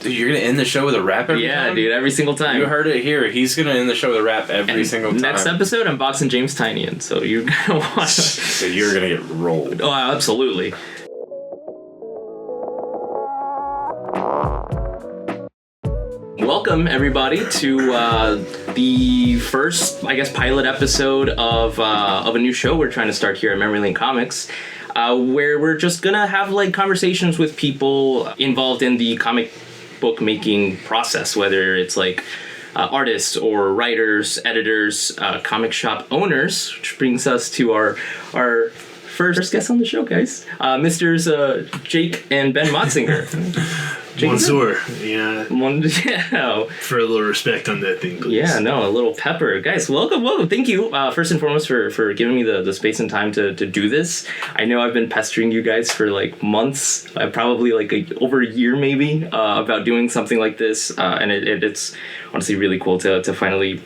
Dude, you're gonna end the show with a rap every time? Yeah, dude, every single time. You heard it here. He's gonna end the show with a rap every single time. Next episode, I'm boxing James Tynion, so you're gonna want to... So you're gonna get rolled. Oh, absolutely. Welcome, everybody, to the first, I guess, pilot episode of a new show we're trying to start here at Memory Lane Comics, where we're just gonna have like conversations with people involved in the comic book making process, whether it's like artists or writers, editors, comic shop owners, which brings us to our first guest on the show, guys, Misters Jake and Ben Motsinger. Monsieur, yeah. Yeah. For a little respect on that thing, please. Yeah, no, a little pepper. Guys, welcome. Thank you, first and foremost, for giving me the space and time to do this. I know I've been pestering you guys for, like, months, probably, like, over a year, maybe, about doing something like this, and it's honestly really cool to finally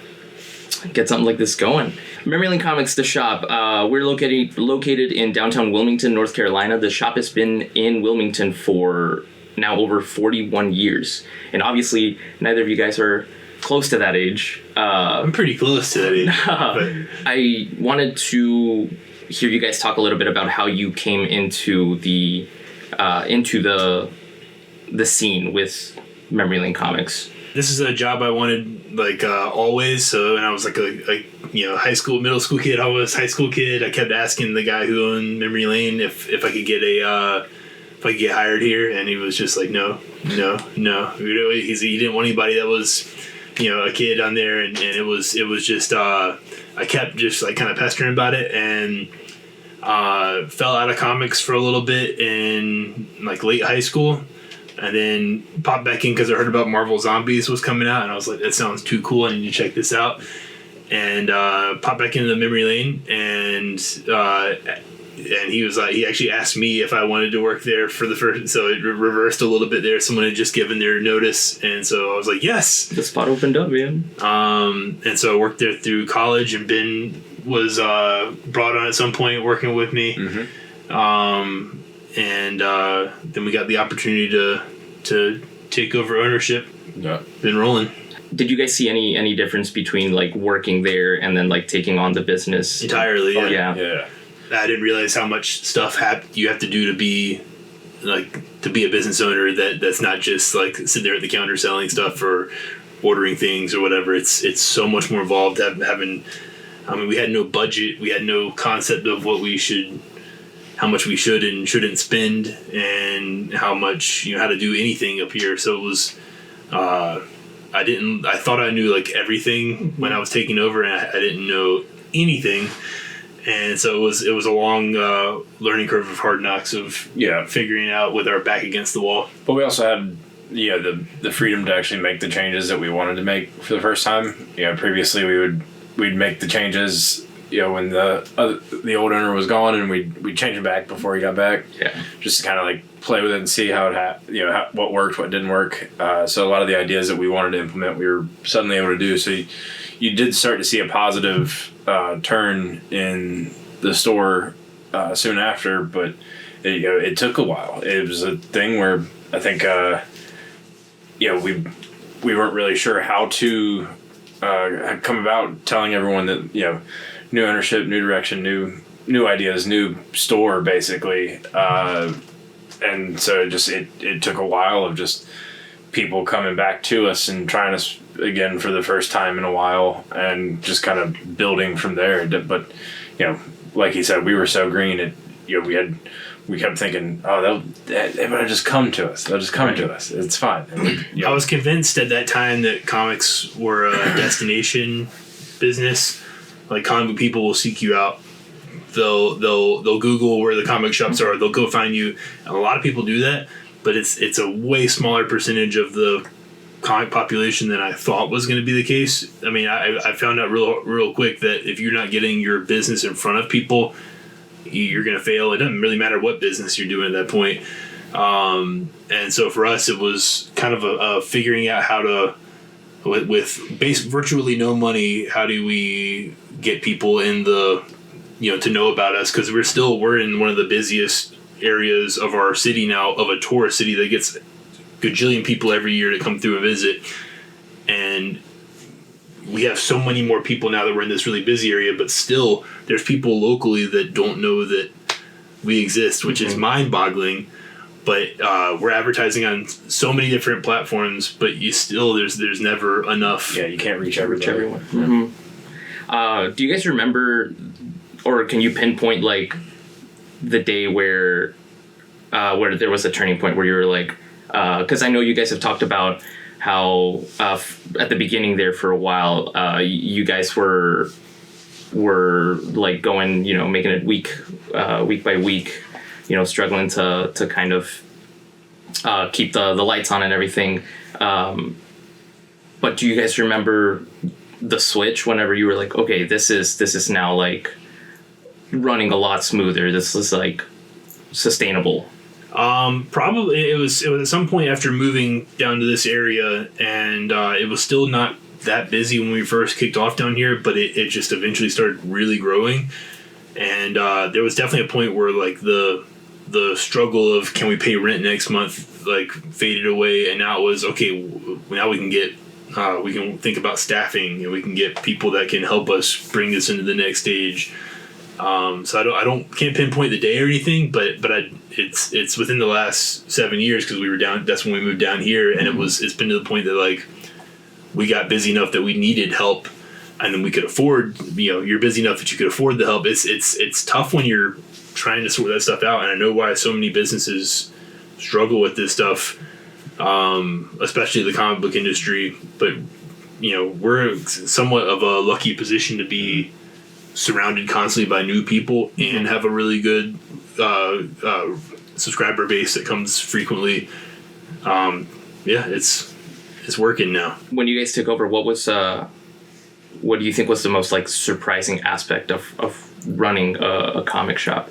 get something like this going. Memory Lane Comics, the shop. We're located in downtown Wilmington, North Carolina. The shop has been in Wilmington for now over 41 years. And obviously, neither of you guys are close to that age. I'm pretty close to that age. But I wanted to hear you guys talk a little bit about how you came into the scene with Memory Lane Comics. this is a job I wanted, like, always. So when I was like a high school, middle school kid, I was high school kid, I kept asking the guy who owned Memory Lane if I could get if I could get hired here, and he was just like, no. He didn't want anybody that was, a kid on there, and it was just I kept just like kind of pestering about it, and fell out of comics for a little bit in like late high school, and then popped back in because I heard about Marvel Zombies was coming out, and I was like, that sounds too cool, I need to check this out, and popped back into the Memory Lane, and he was like, he actually asked me if I wanted to work there for the first, so it reversed a little bit there. Someone had just given their notice, and so I was like, yes. The spot opened up, man. And so I worked there through college, and Ben was brought on at some point working with me. Mm-hmm. And then we got the opportunity to take over ownership. Yeah. Been rolling. Did you guys see any difference between like working there and then like taking on the business? Entirely, yeah. Yeah. I didn't realize how much stuff you have to do to be a business owner. That's not just like sitting there at the counter selling stuff or ordering things or whatever. It's so much more involved. We had no budget. We had no concept of how much we should and shouldn't spend, and how much how to do anything up here. So it was. I thought I knew like everything when I was taking over, and I didn't know anything. And so it was a long learning curve of hard knocks of figuring out with our back against the wall. But we also had the freedom to actually make the changes that we wanted to make for the first time. Previously we'd make the changes when the old owner was gone, and we'd change it back before he got back. Yeah, just to kind of like play with it and see how what worked, what didn't work. So a lot of the ideas that we wanted to implement, we were suddenly able to do. So you did start to see a positive turn in the store soon after, but it took a while. It was a thing where I think we weren't really sure how to come about telling everyone that new ownership, new direction, new ideas, new store basically, and so it took a while of just people coming back to us and trying us again for the first time in a while, and just kind of building from there. But like he said, we were so green. We kept thinking, oh, they better just come to us. They'll just come to us. It's fine. I was convinced at that time that comics were a destination business. Like, comic book people will seek you out. They'll Google where the comic shops are. They'll go find you. And a lot of people do that, but it's a way smaller percentage of the comic population than I thought was going to be the case. I mean, I found out real quick that if you're not getting your business in front of people, you're going to fail. It doesn't really matter what business you're doing at that point. And so for us, it was kind of a figuring out how to, with virtually no money, how do we get people in the, to know about us? Because we're in one of the busiest areas of our city now, of a tourist city that gets gajillion people every year to come through a visit, and we have so many more people now that we're in this really busy area, but still there's people locally that don't know that we exist, which is mind-boggling. But we're advertising on so many different platforms, but you still there's never enough. Yeah, you can't reach everyone. Do you guys remember, or can you pinpoint like the day where there was a turning point where you were like, because I know you guys have talked about how at the beginning there for a while, you guys were like going, making it week by week, struggling to kind of keep the lights on and everything. But do you guys remember the switch whenever you were like, okay, this is now like running a lot smoother. This is like sustainable. Probably it was at some point after moving down to this area, and it was still not that busy when we first kicked off down here, but it just eventually started really growing. And there was definitely a point where like the struggle of can we pay rent next month like faded away, and now it was okay. Now we can get we can think about staffing, and we can get people that can help us bring this into the next stage. So can't pinpoint the day or anything, but it's within the last 7 years because we were down. That's when we moved down here, and it's been to the point that like we got busy enough that we needed help, and then we could afford. You're busy enough that you could afford the help. It's tough when you're trying to sort that stuff out, and I know why so many businesses struggle with this stuff, especially the comic book industry. But we're somewhat of a lucky position to be surrounded constantly by new people and have a really good subscriber base that comes frequently. It's working now. When you guys took over, what do you think was the most like surprising aspect of running a comic shop?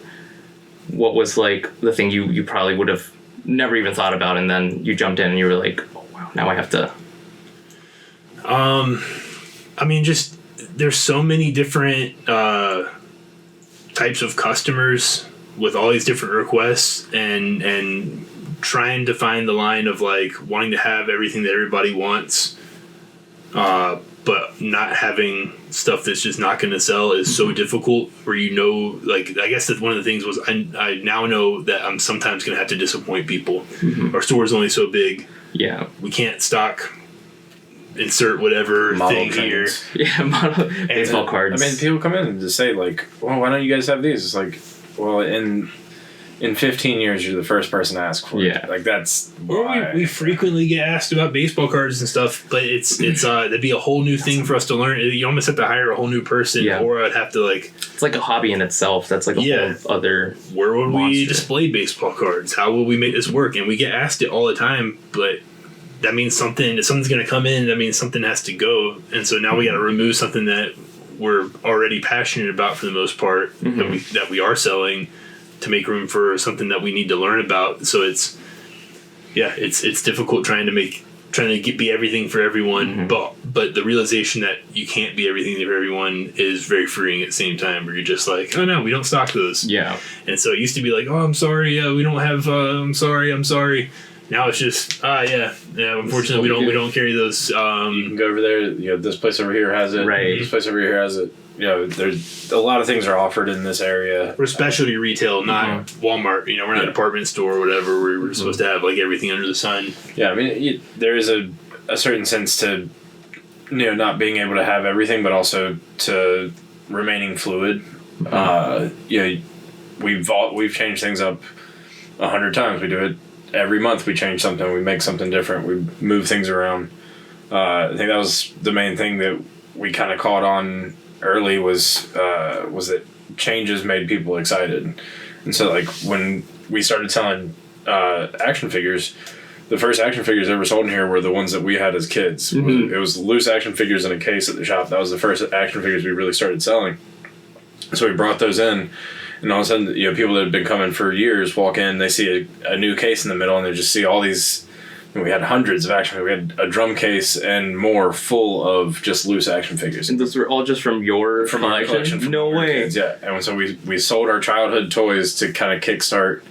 What was like the thing you probably would have never even thought about, and then you jumped in and you were like, oh wow, now I have to. Just there's so many different types of customers with all these different requests, and trying to find the line of like wanting to have everything that everybody wants, but not having stuff that's just not going to sell is so difficult. Where like I guess that one of the things was I now know that I'm sometimes going to have to disappoint people. Mm-hmm. Our store's only so big. Yeah, we can't stock. Insert whatever model thing trains. Here. Yeah, baseball cards. People come in and just say like, "Well, why don't you guys have these?" It's like, well, in 15 years, you're the first person to ask for it. Like that's. Or we frequently get asked about baseball cards and stuff, but it's that'd be a whole new thing for us to learn. You almost have to hire a whole new person, or I'd have to like. It's like a hobby in itself. That's like a whole other. Where would we display baseball cards? How will we make this work? And we get asked it all the time, but. That means if something's going to come in, that means something has to go. And so now we got to remove something that we're already passionate about for the most part, that we are selling, to make room for something that we need to learn about. So it's difficult trying to be everything for everyone, but the realization that you can't be everything for everyone is very freeing at the same time, where you're just like, oh no, we don't stock those. Yeah. And so it used to be like, oh, I'm sorry, we don't have, I'm sorry. Now it's just unfortunately we don't carry those. You can go over there. This place over here has it. Right. This place over here has it. There's a lot of things are offered in this area. We're specialty retail, not Walmart. We're not a department store or whatever. We're supposed to have like everything under the sun. Yeah, there is a certain sense to not being able to have everything, but also to remaining fluid. We've changed things up 100 times. We do it. Every month we change something, we make something different, we move things around. I think that was the main thing that we kind of caught on early was that changes made people excited. And so like when we started selling action figures, the first action figures ever sold in here were the ones that we had as kids. Mm-hmm. It was loose action figures in a case at the shop. That was the first action figures we really started selling. So we brought those in. And all of a sudden, people that have been coming for years walk in, they see a new case in the middle, and they just see all these. We had hundreds of action figures. We had a drum case and more full of just loose action figures. And those were all just from your collection? No way. Kids, yeah. And so we sold our childhood toys to kind of kickstart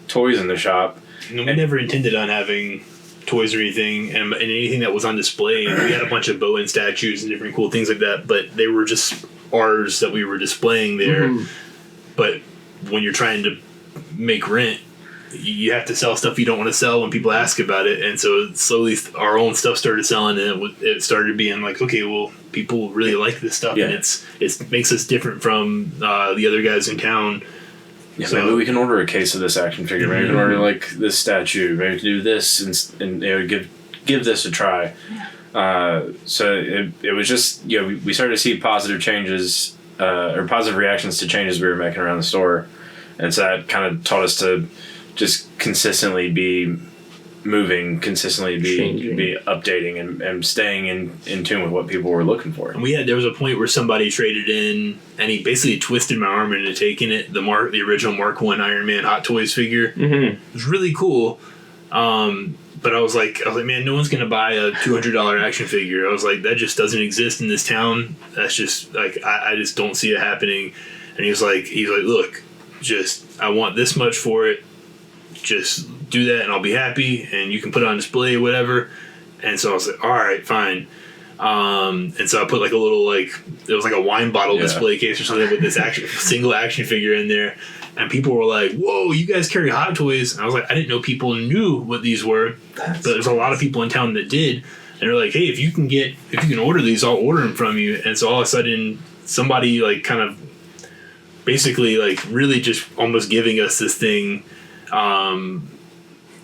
toys in the shop. We never intended on having toys or anything, and anything that was on display. And we had a bunch of Bowen statues and different cool things like that, but they were just ours that we were displaying there. Mm-hmm. But when you're trying to make rent, you have to sell stuff you don't want to sell when people ask about it. And so slowly our own stuff started selling, and it started being like, okay, well, people really like this stuff, and it makes us different from the other guys in town. Yeah, so maybe we can order a case of this action figure. Maybe we can order like this statue. Maybe do this and give this a try. So it was just, we started to see positive changes or positive reactions to changes we were making around the store, and so that kind of taught us to just consistently be moving, consistently be updating and staying in tune with what people were looking for. And there was a point where somebody traded in, and he basically twisted my arm into taking it, the original Mark 1 Iron Man Hot Toys figure. Mm-hmm. It was really cool. But I was like, man, no one's gonna buy a $200 action figure. I was like, that just doesn't exist in this town. That's just like, I just don't see it happening. And he was like, look, I want this much for it. Just do that and I'll be happy, and you can put it on display or whatever. And so I was like, all right, fine. And so I put like a little, it was like a wine bottle display case or something with this single action figure in there. And people were like, whoa, you guys carry Hot Toys? And I was like, I didn't know people knew what these were. But there's a lot of people in town that did. And they're like, hey, if you can order these, I'll order them from you. And so all of a sudden, somebody kind of basically really just almost giving us this thing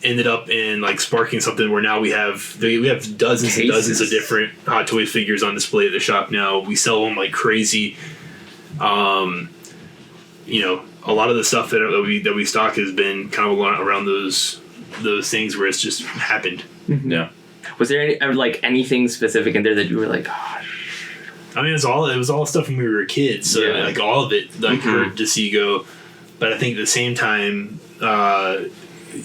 ended up in sparking something where now we have dozens and dozens of different Hot Toys figures on display at the shop now. We sell them like crazy. A lot of the stuff that we stock has been kind of around those things where it's just happened. Mm-hmm. Yeah. Was there anything specific in there that you were like, gosh? I mean, it was all stuff when we were kids, so all of it hurt to see go. But I think at the same time,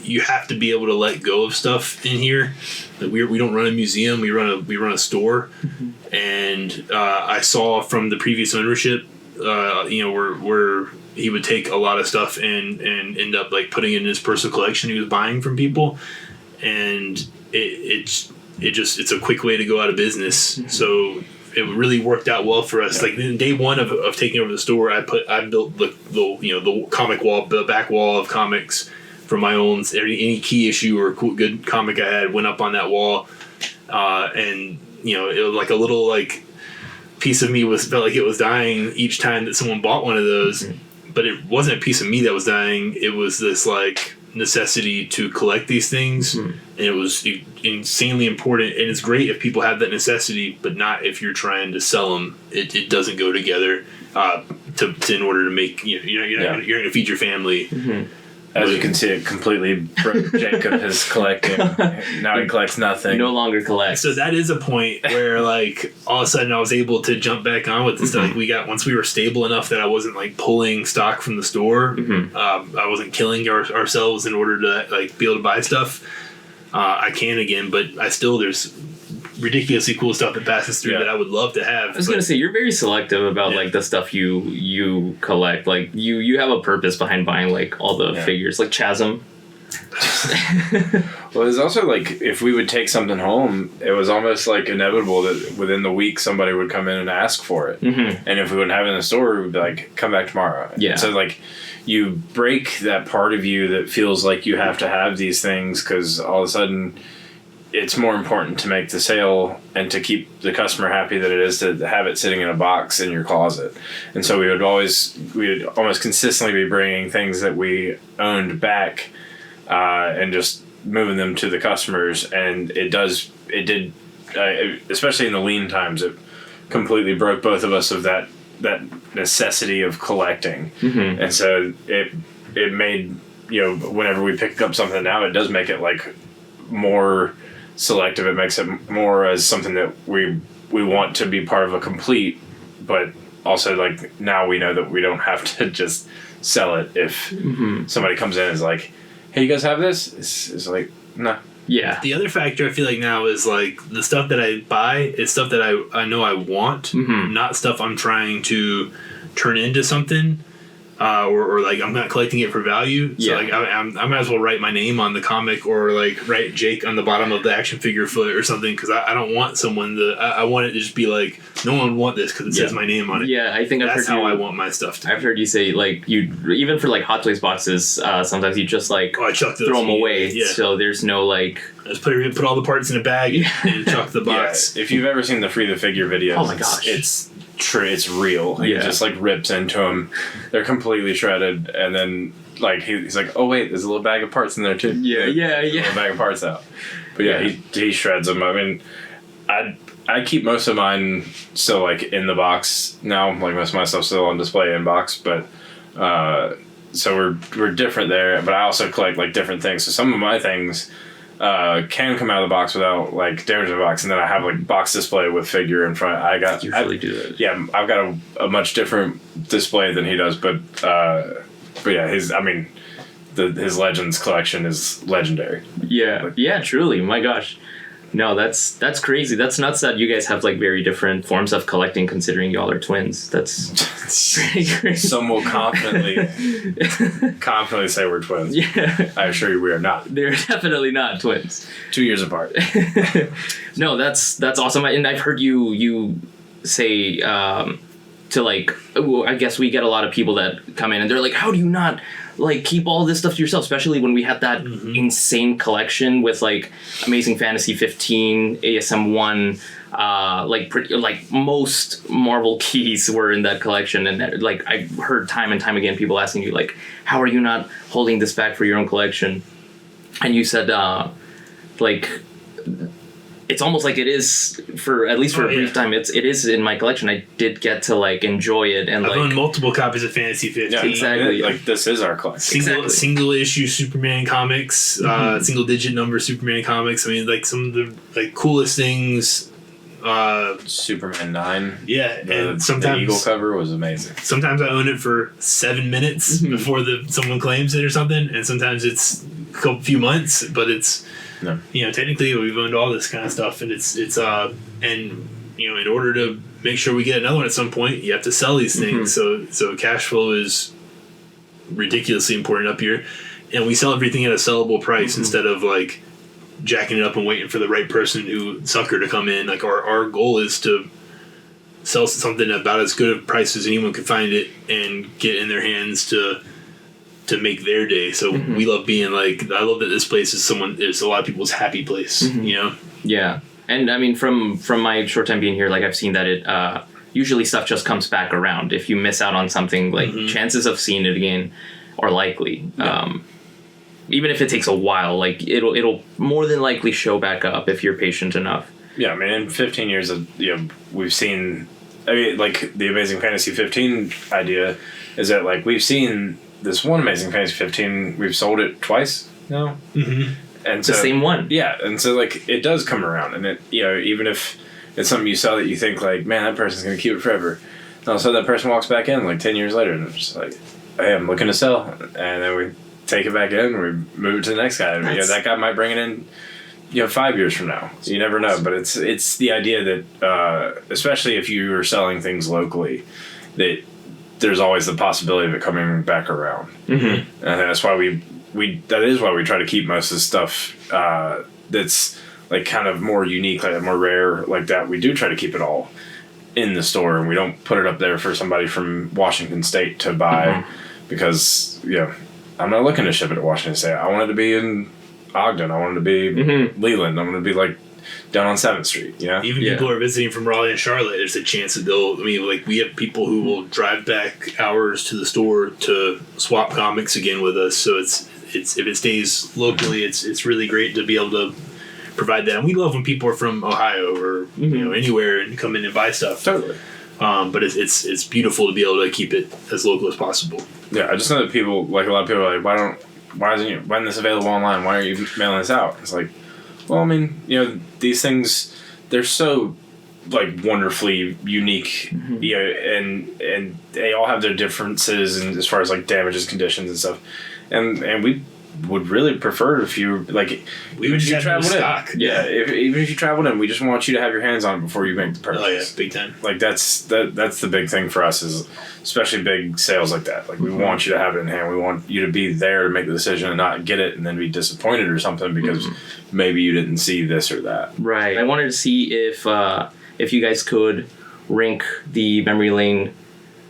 you have to be able to let go of stuff in here. We don't run a museum; we run a store. Mm-hmm. And I saw from the previous ownership, where he would take a lot of stuff and end up putting it in his personal collection he was buying from people, and it's a quick way to go out of business. Mm-hmm. So it really worked out well for us. Yeah. Day one of taking over the store, I built the comic wall, the back wall of comics from my own. Any key issue or good comic I had went up on that wall, and it was like a little piece of me felt like it was dying each time that someone bought one of those. Mm-hmm. But it wasn't a piece of me that was dying. It was this necessity to collect these things, mm-hmm. and it was insanely important. And it's great if people have that necessity, but not if you're trying to sell them. It doesn't go together. In order to make you're going to feed your family. Mm-hmm. As you can see, it completely broke Jacob his collecting. Now he collects nothing. No longer collects. So that is a point where, all of a sudden, I was able to jump back on with this stuff. Once we were stable enough that I wasn't pulling stock from the store. Mm-hmm. I wasn't killing ourselves in order to be able to buy stuff. I can again, but there's ridiculously cool stuff that passes through that I would love to have. I was gonna say, you're very selective about the stuff you collect. You have a purpose behind buying all the figures, like Chasm. Well, there's also if we would take something home, it was almost inevitable that within the week somebody would come in and ask for it. Mm-hmm. And if we wouldn't have it in the store, we'd be come back tomorrow. Yeah. So you break that part of you that feels like you have to have these things, because all of a sudden it's more important to make the sale and to keep the customer happy than it is to have it sitting in a box in your closet. And so we would almost consistently be bringing things that we owned back and just moving them to the customers. And it did, especially in the lean times, it completely broke both of us of that necessity of collecting. Mm-hmm. And so it made, whenever we pick up something now, it does make it more selective. It makes it more as something that we want to be part of a complete, but also now we know that we don't have to just sell it if mm-hmm. somebody comes in and is hey, you guys have this? It's nah. Yeah. The other factor I feel now is the stuff that I buy is stuff that I know I want, mm-hmm. not stuff I'm trying to turn into something. or like I'm not collecting it for value. So like I might as well write my name on the comic, or like write Jake on the bottom of the action figure foot or something, because I don't want someone to. I want it to just be like, no one would want this because it says my name on it. Yeah, I think that's how I want my stuff to be. I've heard you say like you even for like Hot Toys boxes, sometimes you just like I chuck those, throw them away. Yeah. So there's no like. I just put all the parts in a bag and chuck the box. Yeah, if you've ever seen the Free the Figure videos, oh my gosh, it's real. He just like rips into them. They're completely shredded, and then like he's like, oh wait, there's a little bag of parts in there too. Yeah. A little bag of parts out. But he shreds them. I mean, I keep most of mine still like in the box now. Like most of my stuff's still on display in box, but so we're different there. But I also collect like different things. So some of my things can come out of the box without like damaging the box, and then I have like box display with figure in front. You really do that. Yeah, I've got a much different display than he does, but yeah, his Legends collection is legendary. Yeah, truly. My gosh. No, that's crazy. That's nuts that you guys have like very different forms of collecting, considering y'all are twins. That's pretty crazy. Some will confidently say we're twins. Yeah. I assure you we are not. They're definitely not twins. 2 years apart. No, that's awesome. And I've heard you say to like, I guess we get a lot of people that come in and they're like, how do you not like keep all this stuff to yourself, especially when we had that insane collection with like Amazing Fantasy 15, ASM 1, like most Marvel keys were in that collection, and like I heard time and time again people asking you like, how are you not holding this back for your own collection? And you said like it's almost like it is for at least for a brief time. It is in my collection. I did get to like enjoy it, and I've like owned multiple copies of Fantasy 15. Yeah, exactly. Like this is our collection. Single issue Superman comics, single digit number Superman comics. I mean, like some of the like coolest things. Superman 9. Yeah, and sometimes the Eagle cover was amazing. Sometimes I own it for 7 minutes before someone claims it or something, and sometimes it's a few months, but it's. No. You know, technically we've owned all this kind of stuff, and it's and you know, in order to make sure we get another one at some point, you have to sell these things. So cash flow is ridiculously important up here, and we sell everything at a sellable price instead of like jacking it up and waiting for the right sucker to come in. Like our goal is to sell something about as good a price as anyone can find it and get in their hands to make their day. So we love being like, I love that this place is it's a lot of people's happy place, you know? Yeah. And I mean, from my short time being here, like I've seen that it, usually stuff just comes back around. If you miss out on something, like chances of seeing it again are likely. Yeah. Even if it takes a while, like it'll more than likely show back up if you're patient enough. Yeah. I mean, in 15 years of, we've seen, I mean, like the Amazing Fantasy 15 idea is that like we've seen this one Amazing Fantasy 15, we've sold it twice now. And so, the same one. Yeah, and so like it does come around, and it even if it's something you sell that you think like, man, that person's gonna keep it forever, and all of a sudden that person walks back in like 10 years later, and it's just like, hey, I'm looking to sell, and then we take it back in, and we move it to the next guy, and that guy might bring it in 5 years from now. So you never know, but it's the idea that especially if you are selling things locally, that there's always the possibility of it coming back around. And that's why that is why we try to keep most of the stuff that's like kind of more unique, like more rare, like that. We do try to keep it all in the store, and we don't put it up there for somebody from Washington State to buy because I'm not looking to ship it to Washington State. I want it to be in Ogden. I want it to be Leland. I want it to be like down on 7th Street, Even people who are visiting from Raleigh and Charlotte, there's a chance that we have people who will drive back hours to the store to swap comics again with us. So it's if it stays locally, it's really great to be able to provide that. And we love when people are from Ohio or anywhere and come in and buy stuff. Totally. But it's beautiful to be able to keep it as local as possible. Yeah, I just know that people, like a lot of people are like, when this available online? Why aren't you mailing this out? It's like, well, I mean, these things, they're so like wonderfully unique, and they all have their differences and as far as like damages, conditions and stuff. And we would really prefer if you like. We would just have no stock. Yeah, even if you traveled in, we just want you to have your hands on it before you make the purchase. Oh yeah, big time. Like that's the big thing for us is especially big sales like that. Like we want you to have it in hand. We want you to be there to make the decision and not get it and then be disappointed or something because maybe you didn't see this or that. Right. I wanted to see if you guys could rank the Memory Lane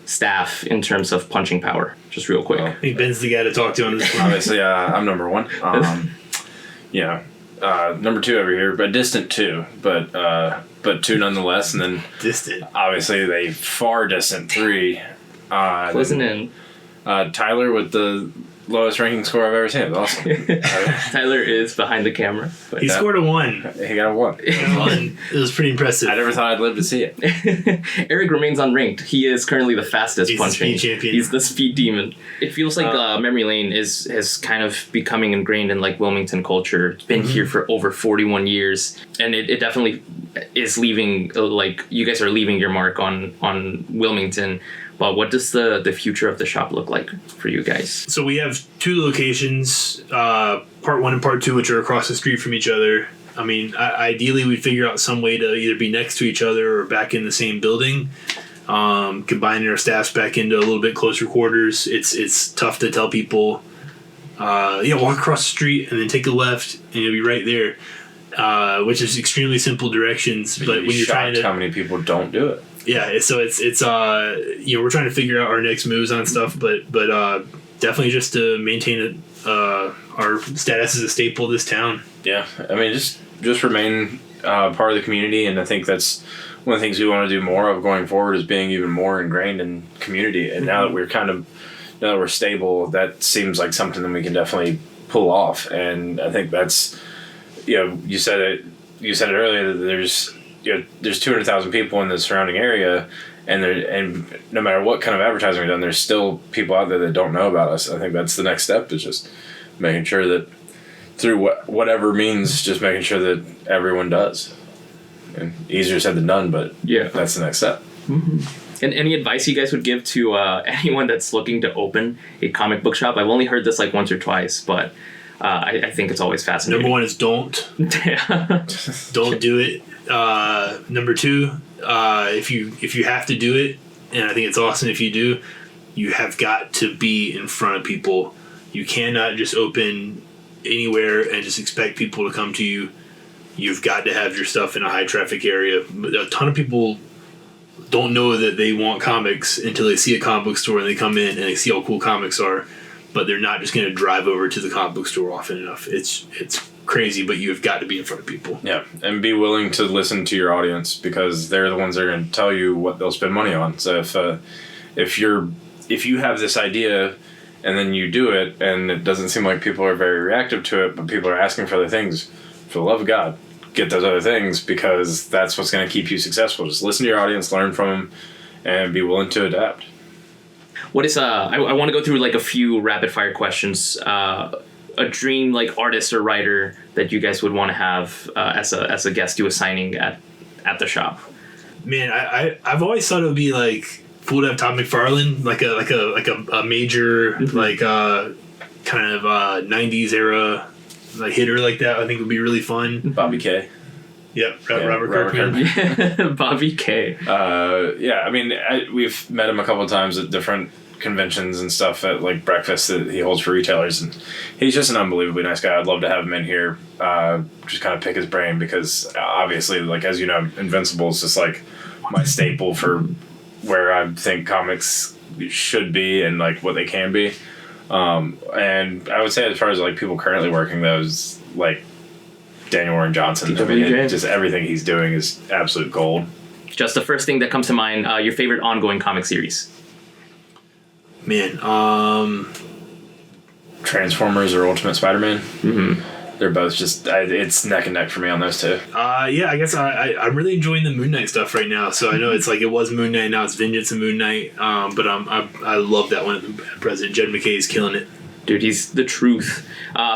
staff in terms of punching power, just real quick. I think Ben's the guy to talk to on this one. Obviously, I'm number one. Number two over here, but distant two, but two nonetheless. And then distant. Obviously, they far distant three. Listen in. Tyler with the lowest ranking score I've ever seen. It's awesome. Tyler is behind the camera. He scored a 1. He got a 1. It was pretty impressive. I never thought I'd live to see it. Eric remains unranked. He is currently the fastest punching. He's the speed champion. He's the speed demon. It feels like Memory Lane is kind of becoming ingrained in like Wilmington culture. It's been here for over 41 years, and it definitely is leaving. Like you guys are leaving your mark on Wilmington. But what does the future of the shop look like for you guys? So we have 2 locations, part 1 and part 2, which are across the street from each other. I mean, ideally we'd figure out some way to either be next to each other or back in the same building. Combining our staffs back into a little bit closer quarters. It's tough to tell people, walk across the street and then take a left and you'll be right there, which is extremely simple directions. But when you're trying to, how many people don't do it? Yeah, so it's we're trying to figure out our next moves on stuff, but definitely just to maintain our status as a staple of this town. Yeah, I mean just remain part of the community, and I think that's one of the things we want to do more of going forward is being even more ingrained in community. And now that we're stable, that seems like something that we can definitely pull off. And I think that's you said it earlier that there's 200,000 people in the surrounding area, and no matter what kind of advertising we've done, there's still people out there that don't know about us. I think that's the next step is just making sure that through whatever means, just making sure that everyone does. And easier said than done, but yeah, that's the next step. Mm-hmm. And any advice you guys would give to anyone that's looking to open a comic book shop? I've only heard this like once or twice, but I think it's always fascinating. Number 1 is don't. Don't do it. Number 2, if you have to do it, and I think it's awesome if you do, you have got to be in front of people. You cannot just open anywhere and just expect people to come to you. You've got to have your stuff in a high traffic area. A ton of people don't know that they want comics until they see a comic book store and they come in and they see how cool comics are, but they're not just going to drive over to the comic book store often enough. It's crazy, but you've got to be in front of people. Yeah, and be willing to listen to your audience because they're the ones that are going to tell you what they'll spend money on. So if you have this idea and then you do it and it doesn't seem like people are very reactive to it, but people are asking for other things, for the love of God, get those other things because that's what's going to keep you successful. Just listen to your audience, learn from them, and be willing to adapt. What is I want to go through like a few rapid fire questions. A dream like artist or writer that you guys would want to have as a guest do a signing at the shop. Man, I've always thought it would be like cool to have Todd McFarlane, like a major like kind of 90s era like hitter like that. I think would be really fun. Bobby K. Yep, Robert Kirkman. Bobby K. I mean, we've met him a couple of times at different conventions and stuff at like breakfast that he holds for retailers, and he's just an unbelievably nice guy. I'd love to have him in here, just kind of pick his brain because obviously, like as you know, Invincible is just like my staple for where I think comics should be and like what they can be. And I would say as far as like people currently working those, like Daniel Warren Johnson, I mean, just everything he's doing is absolute gold. Just the first thing that comes to mind, your favorite ongoing comic series. Man, Transformers or Ultimate Spider-Man. Mm-hmm. They're both just it's neck and neck for me on those two. Yeah, I guess I'm really enjoying the Moon Knight stuff right now. So I know it's like it was Moon Knight, now it's Vengeance and Moon Knight. But I love that one. President Jed McKay is killing it. Dude, he's the truth.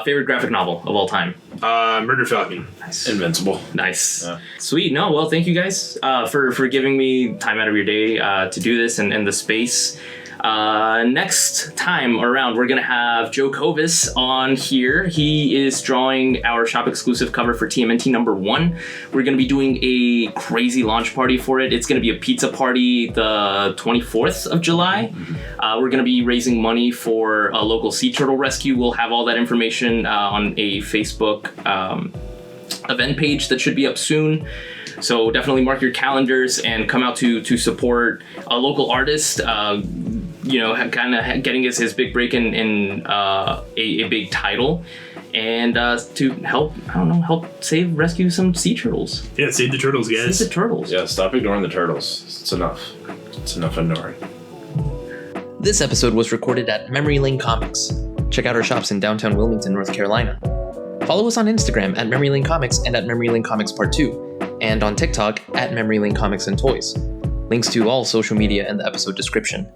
Favorite graphic novel of all time? Murder Falcon. Nice. Invincible. Nice. Yeah. Sweet. No, well, thank you guys for giving me time out of your day to do this and the space. Next time around, we're going to have Joe Kovis on here. He is drawing our shop exclusive cover for TMNT #1. We're going to be doing a crazy launch party for it. It's going to be a pizza party the 24th of July. We're going to be raising money for a local sea turtle rescue. We'll have all that information on a Facebook event page that should be up soon. So definitely mark your calendars and come out to support a local artist, kind of getting his big break in a big title, and to help rescue some sea turtles. Yeah, save the turtles, guys. Save the turtles. Yeah, stop ignoring the turtles. It's enough. It's enough ignoring. This episode was recorded at Memory Lane Comics. Check out our shops in downtown Wilmington, North Carolina. Follow us on Instagram at Memory Lane Comics and at Memory Lane Comics Part 2, and on TikTok at Memory Lane Comics and Toys. Links to all social media in the episode description.